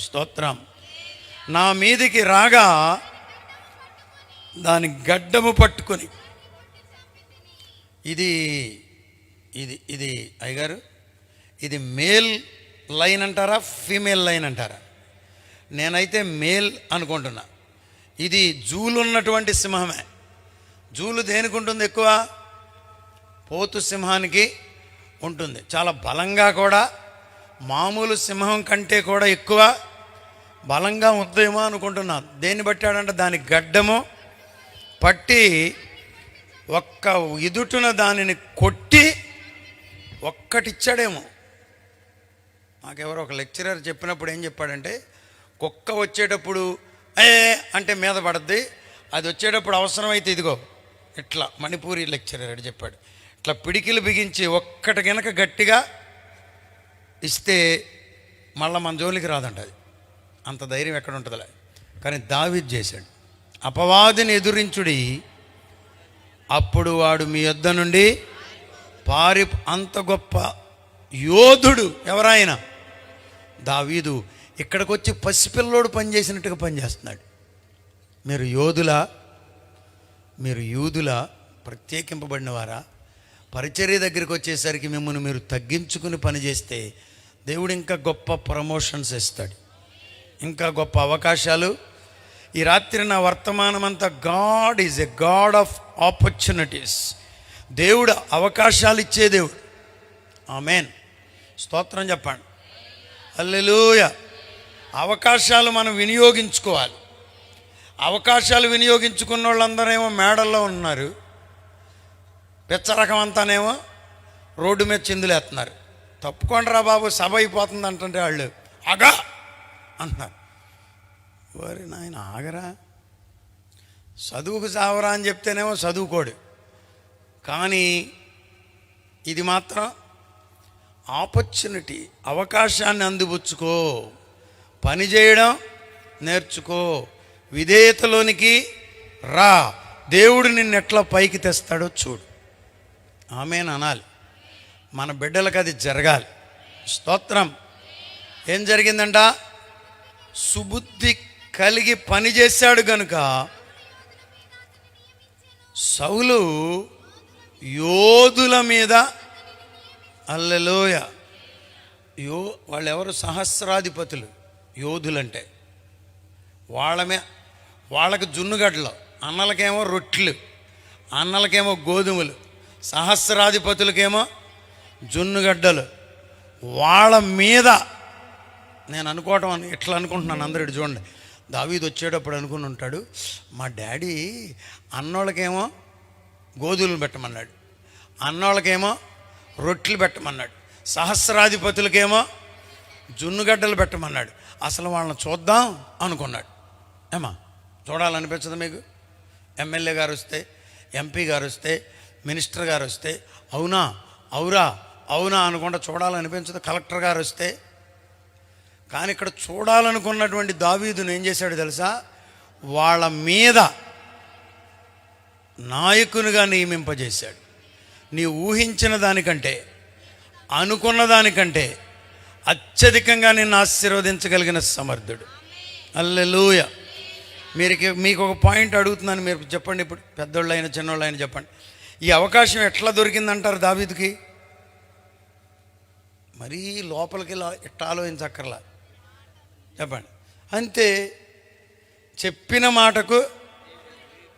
స్తోత్రం. నా మీదికి రాగా దాని గడ్డము పట్టుకొని, ఇది ఇది ఇది అయ్యగారు, ఇది మేల్ లైన్ అంటారా ఫీమేల్ లైన్ అంటారా? నేనైతే మేల్ అనుకుంటున్నా. ఇది జూలు ఉన్నటువంటి సింహమే. జూలు దేనికి ఉంటుంది ఎక్కువ? పోతు సింహానికి ఉంటుంది. చాలా బలంగా కూడా, మామూలు సింహం కంటే కూడా ఎక్కువ బలంగా ఉందేమో అనుకుంటున్నాను. దేన్ని బట్టాడంటే దాని గడ్డము పట్టి ఒక్క ఎదుటున దానిని కొట్టి ఒక్కటిచ్చాడేమో. నాకెవరో ఒక లెక్చరర్ చెప్పినప్పుడు ఏం చెప్పాడంటే, కుక్క వచ్చేటప్పుడు అంటే మీద పడద్ది, అది వచ్చేటప్పుడు అవసరమైతే ఇదిగో ఇట్లా, మణిపూరి లెక్చరర్ అని చెప్పాడు, ఇట్లా పిడికిలు బిగించి ఒక్కటి గనక గట్టిగా ఇస్తే మళ్ళీ మన జోలికి రాదంట. అది అంత ధైర్యం ఎక్కడ ఉంటుందిలే. కానీ దావీదు చేశాడు. అపవాదిని ఎదురించుడి, అప్పుడు వాడు మీ యొద్ద నుండి అంత గొప్ప యోధుడు ఎవరాయన? దావీదు. ఇక్కడికి వచ్చి పసిపిల్లోడు పనిచేసినట్టుగా పనిచేస్తున్నాడు. మీరు యూదులా ప్రత్యేకింపబడిన వారా? పరిచర్య దగ్గరికి వచ్చేసరికి మిమ్మల్ని మీరు తగ్గించుకుని పనిచేస్తే దేవుడు ఇంకా గొప్ప ప్రమోషన్స్ ఇస్తాడు, ఇంకా గొప్ప అవకాశాలు. ఈ రాత్రి నా వర్తమానం అంతా, God is a God of opportunities. దేవుడు అవకాశాలు ఇచ్చే దేవుడు. ఆమేన్, స్తోత్రం చెప్పండి. హల్లెలూయా. అవకాశాలు మనం వినియోగించుకోవాలి. అవకాశాలు వినియోగించుకున్న వాళ్ళందరేమో మేడల్లో ఉన్నారు, పిచ్చరకం అంతానేమో రోడ్డు మీద చిందులేస్తున్నారు. తప్పుకోండిరా బాబు, సభ అయిపోతుంది అంటే వాళ్ళు ఆగా అంటున్నారు. వారి నాయన ఆగరా, చదువుకు సావరా అని చెప్తేనేమో చదువుకోడు. కానీ ఇది మాత్రం ఆపర్చునిటీ, అవకాశాన్ని అందిపుచ్చుకో, పని చేయడం నేర్చుకో, విధేయతలోనికి రా, దేవుడు నిన్ను ఎట్లా పైకి తెస్తాడో చూడు. ఆమేన్ అనాలి. మన బిడ్డలకు అది జరగాలి. స్తోత్రం. ఏం జరిగిందంట? సుబుద్ధి కలిగి పనిచేశాడు గనుక సౌలు యోధుల మీద, హల్లెలూయా, వాళ్ళెవరు? సహస్రాధిపతులు. యోధులంటే వాళ్ళకి జున్నుగడ్డలు, అన్నలకేమో రొట్టెలు, అన్నలకేమో గోధుమలు, సహస్రాధిపతులకేమో జున్నుగడ్డలు. వాళ్ళ మీద నేను అనుకోవటం, ఎట్లా అనుకుంటున్నాను, అందరూ చూడండి. దావీదు వచ్చేటప్పుడు అనుకుని ఉంటాడు, మా డాడీ అన్నోళ్ళకేమో గోధుమలు పెట్టమన్నాడు, అన్నోళ్ళకేమో రొట్టెలు పెట్టమన్నాడు, సహస్రాధిపతులకేమో జున్నుగడ్డలు పెట్టమన్నాడు. అసలు వాళ్ళని చూద్దాం అనుకున్నాడు. ఏమా చూడాలనిపించదు మీకు? ఎమ్మెల్యే గారు వస్తే, ఎంపీ గారు వస్తే, మినిస్టర్ గారు వస్తే అవునా అవునా అనుకుంటా చూడాలనిపించదు. కలెక్టర్ గారు వస్తే. కానీ ఇక్కడ చూడాలనుకున్నటువంటి దావీదును ఏం చేశాడు తెలుసా? వాళ్ళ మీద నాయకునిగా నియమింపజేశాడు. నీ ఊహించిన దానికంటే, అనుకున్న దానికంటే అత్యధికంగా నిన్ను ఆశీర్వదించగలిగిన సమర్థుడు. హల్లెలూయా. మీకు ఒక పాయింట్ అడుగుతున్నాను, మీరు చెప్పండి. ఇప్పుడు పెద్దోళ్ళు అయినా చిన్నోళ్ళు అయినా చెప్పండి, ఈ అవకాశం ఎట్లా దొరికిందంటారు దావీదుకి? మరీ లోపలికి ఎట్లా ఆలోచించక్కర్లా, చెప్పండి. అంతే, చెప్పిన మాటకు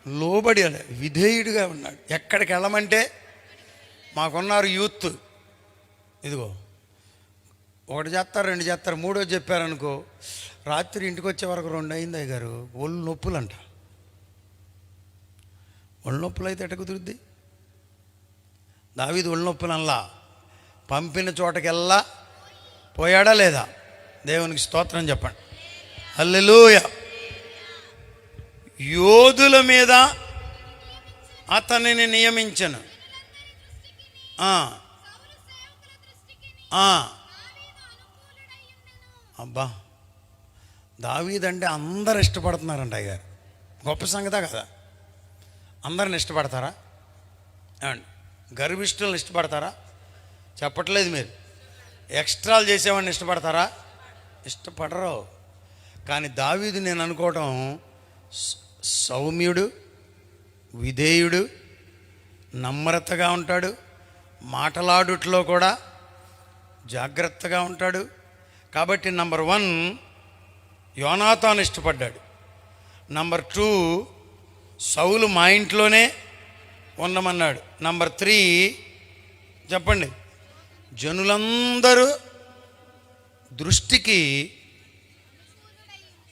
లోబడి విధేయుడిగా ఉన్నాడు. ఎక్కడికి వెళ్ళమంటే, మాకున్నారు యూత్, ఇదిగో ఒకటి చేస్తారు, రెండు చేస్తారు, మూడోది చెప్పారనుకో, రాత్రి ఇంటికి వచ్చే వరకు 2 అయింది అయ్యగారు, ఒళ్ళు నొప్పులంట. ఒళ్ళు నొప్పులు అయితే ఎట్ట కుదురుద్ది? దావీదు ఒళ్ళు నొప్పులల్లా పంపిన చోటకెల్లా పోయాడా లేదా? దేవునికి స్తోత్రం చెప్పండి. హల్లెలూయా. యోధుల మీద అతనిని నియమించను. అబ్బా, దావీదంటే అందరు ఇష్టపడుతున్నారంట అయ్యారు. గొప్ప సంగతే కదా. అందరిని ఇష్టపడతారా? ఏమండి, గర్విష్ఠులను ఇష్టపడతారా? చెప్పట్లేదు మీరు. ఎక్స్ట్రాలు చేసేవాడిని ఇష్టపడతారా? ఇష్టపడరు. కానీ దావీదు నేను అనుకోవటం సౌమ్యుడు, విధేయుడు, నమ్రతగా ఉంటాడు, మాటలాడుట్లో కూడా జాగ్రత్తగా ఉంటాడు. కాబట్టి నంబర్ 1 యోనాతాను ఇష్టపడ్డాడు. నంబర్ 2 సౌలు మా ఇంట్లోనే ఉండమన్నాడు. నంబర్ 3 చెప్పండి, జనులందరూ దృష్టికి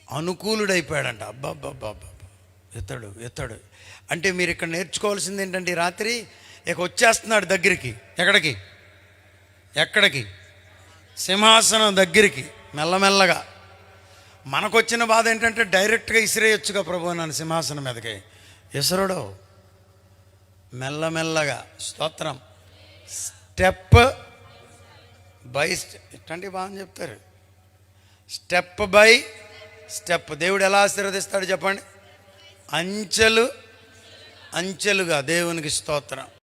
అనుకూలుడైపోయాడంట. అబ్బాబ్బాబ్బా, ఎత్తాడు అంటే మీరు ఇక్కడ నేర్చుకోవాల్సింది ఏంటంటే, ఈ రాత్రి ఇక వచ్చేస్తున్నాడు దగ్గరికి. ఎక్కడికి? సింహాసనం దగ్గరికి మెల్లమెల్లగా. మనకొచ్చిన బాధ ఏంటంటే డైరెక్ట్గా ఇసిరేయొచ్చుగా ప్రభు నన్ను సింహాసనం మీదకి. ఇసరుడో మెల్లమెల్లగా. స్తోత్రం. స్టెప్ బై ఇట్లాంటివి బాగా చెప్తారు. స్టెప్ బై స్టెప్ దేవుడు ఎలా ఆశీర్వదిస్తాడు చెప్పండి? అంచెలుగా. దేవునికి స్తోత్రం.